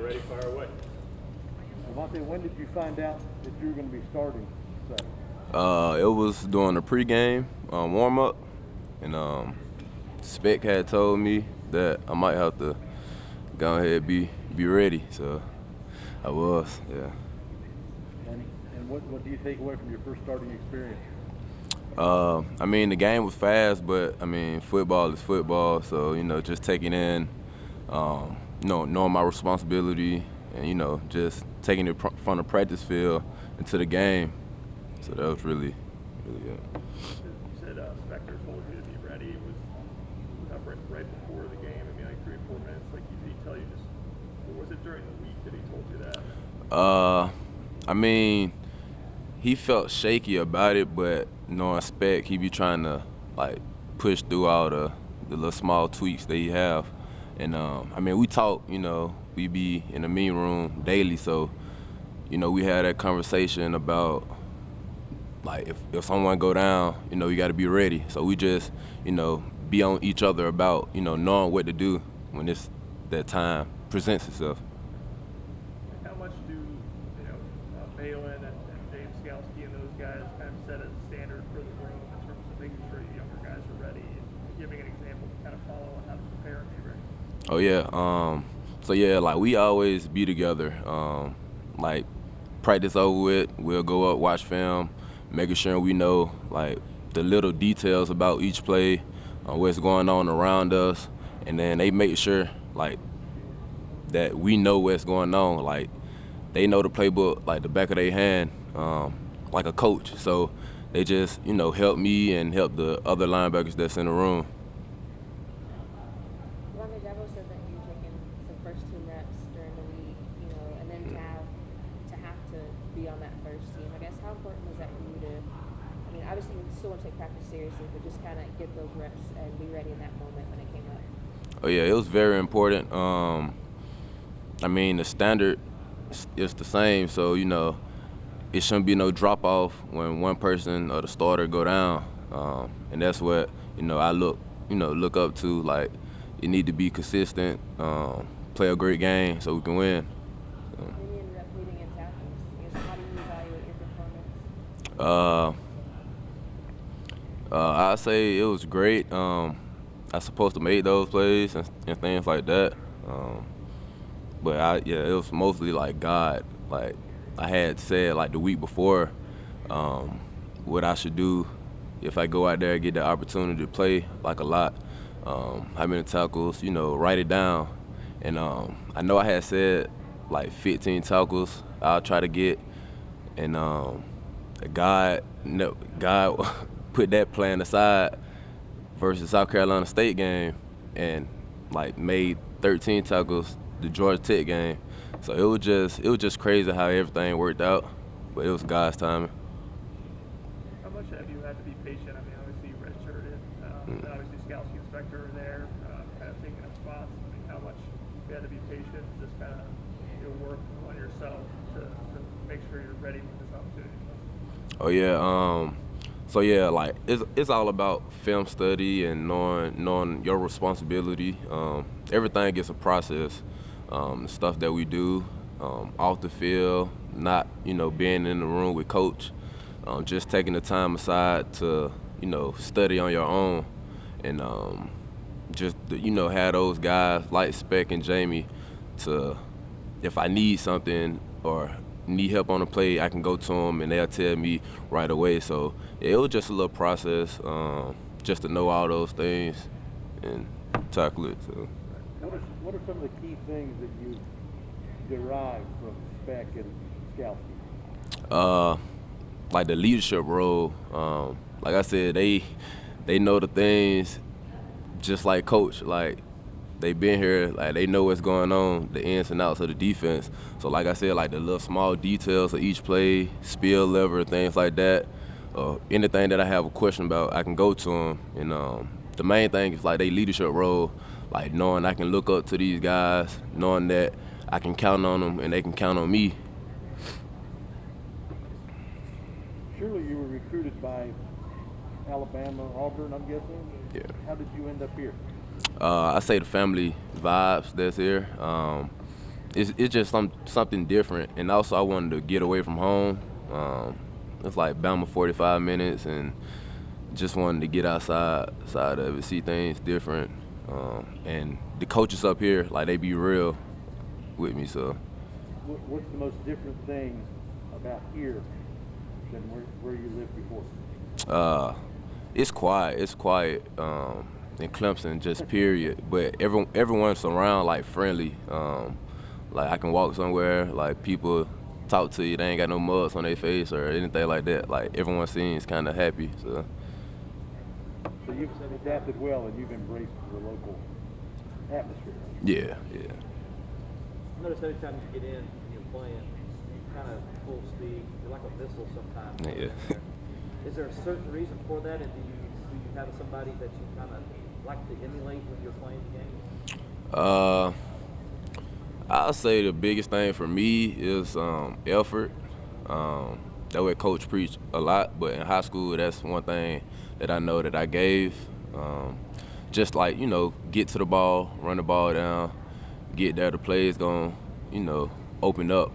ready, fire away. LaVonta, when did you find out that you were going to be starting Saturday? It was during the pregame warm-up, and Spec had told me that I might have to go ahead and be ready, so I was, yeah. And what do you take away from your first starting experience? I mean, the game was fast, but, I mean, football is football, so, just taking in, knowing my responsibility and, just taking it from the practice field into the game. So that was really good. You said Spector told you to be ready. It was right before the game, I mean, like 3 or 4 minutes. Like, did he tell you just, or was it during the week that he told you that? I mean, he felt shaky about it, but knowing Spec, he be trying to, like, push through all the little small tweaks that he have. And, I mean, we talk, we be in the meeting room daily, so, we had that conversation about, like, if someone go down, you got to be ready. So we just, be on each other about, knowing what to do when that time presents itself. How much do, Baylon and Skalski and those guys kind of set a standard for the room in terms of making sure the younger guys are ready and giving an example to kind of follow on how to prepare and be ready? Oh, yeah. So, yeah, like, we always be together. Like, practice over with, we'll go up, watch film, making sure we know, like, the little details about each play, what's going on around us, and then they make sure, like, that we know what's going on. Like, they know the playbook like the back of their hand, like a coach. So they just, help me and help the other linebackers that's in the room. LaVonta Bentley said that you're taking some first team reps during the week, and then to have to be on that first team. I guess how important was that for you to? I mean, obviously you still want to take practice seriously, but just kind of get those reps and be ready in that moment when it came up. Oh yeah, it was very important. I mean, the standard is the same, so it shouldn't be no drop off when one person or the starter go down, and that's what I look up to. Like, you need to be consistent, play a great game so we can win. So. You ended up leading in tackles. I guess, how do you evaluate your performance? I'd say it was great. I supposed to make those plays and things like that. But it was mostly like God. Like, I had said like the week before what I should do if I go out there and get the opportunity to play like a lot. How many tackles, write it down. And I know I had said like 15 tackles I'll try to get. And God put that plan aside versus South Carolina State game and like made 13 tackles the Georgia Tech game. So it was just crazy how everything worked out, but it was God's timing. How much have you had to be patient? I mean, obviously you redshirted, and obviously Skalski and Spector are there, kind of taking up spots. I mean, how much you had to be patient, just kind of work on yourself to make sure you're ready when this opportunity comes? Oh yeah. So yeah, like it's all about film study and knowing your responsibility. Everything gets a process. The stuff that we do off the field, not being in the room with coach, just taking the time aside to study on your own, and just have those guys like Spec and Jamie to, if I need something or need help on the play, I can go to them and they'll tell me right away. So yeah, it was just a little process, just to know all those things and tackle it. So. What are some of the key things that you derived from Spec and Skalski? Like the leadership role. Like I said, they know the things just like coach. Like, they been here, like they know what's going on, the ins and outs of the defense. So like I said, like the little small details of each play, spill lever, things like that. Anything that I have a question about, I can go to them. And the main thing is like their leadership role, like knowing I can look up to these guys, knowing that I can count on them and they can count on me. Surely you were recruited by Alabama, Auburn, I'm guessing? Yeah. How did you end up here? I say the family vibes that's here. it's just something different. And also I wanted to get away from home. It's like Bama 45 minutes, and just wanted to get outside of it, see things different. And the coaches up here, like, they be real with me. So What's the most different thing about here than where you lived before? it's quiet. It's quiet in Clemson, just period. But everyone's around, like, friendly. Like, I can walk somewhere, like, people talk to you, they ain't got no mugs on their face or anything like that. Like, everyone seems kind of happy. So you've adapted well and you've embraced the local atmosphere. yeah. I notice every time you get in and you're playing, kind of full speed. You're like a missile sometimes. Yeah. Is there a certain reason for that, and do you have somebody that you kind of like to emulate when you're playing the game? I'll say the biggest thing for me is effort. That way Coach preached a lot, but in high school, that's one thing that I know that I gave. Just like, get to the ball, run the ball down, get there, the play is going to, open up.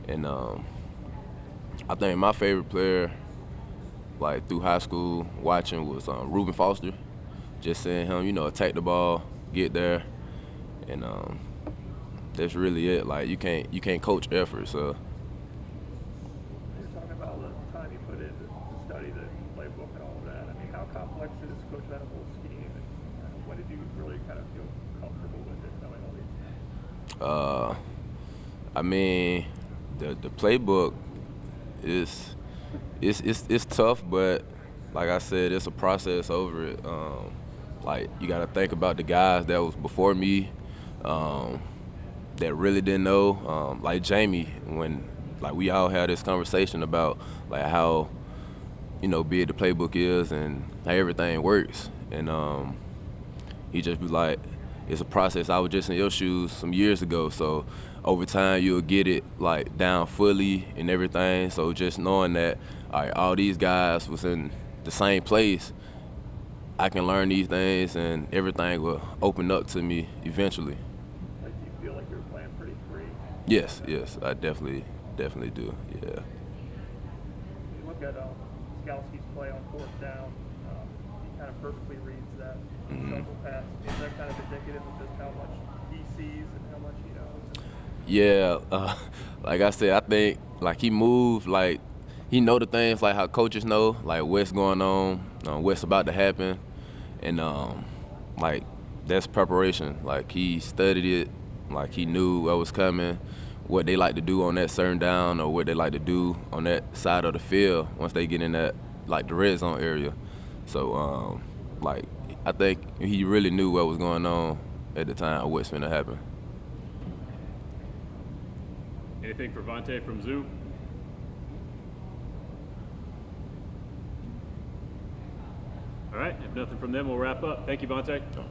And I think my favorite player, like, through high school watching was Reuben Foster. Just seeing him, attack the ball, get there, and that's really it. Like, you can't coach effort. So You're talking about the time you put in to study the playbook and all of that. I mean, how complex is Coach Venables' scheme, and when did you really kind of feel comfortable with it, knowing all these things? I mean, the playbook is it's tough, but like I said, it's a process over it. Like, you got to think about the guys that was before me, that really didn't know. Like Jamie, when, like, we all had this conversation about, like, how big the playbook is and how everything works, and he just be like, it's a process. I was just in your shoes some years ago, so over time you'll get it, like, down fully and everything. So just knowing that, all these guys was in the same place, I can learn these things and everything will open up to me eventually. Like, do you feel like you're playing pretty free? Yes, I definitely do. Yeah. You look at Skalski's play on fourth down. He kind of perfectly reads that shovel pass. Is that kind of indicative of just how much he sees and how much he knows? Yeah, like I said, I think, like, he moved, like, he know the things, like how coaches know, like, what's going on, what's about to happen, and like, that's preparation. Like, he studied it, like, he knew what was coming, what they like to do on that certain down, or what they like to do on that side of the field once they get in that, like, the red zone area. So like, I think he really knew what was going on at the time, what's going to happen. Anything for Vontae from Zoo? All right, if nothing from them, we'll wrap up. Thank you, Vontae.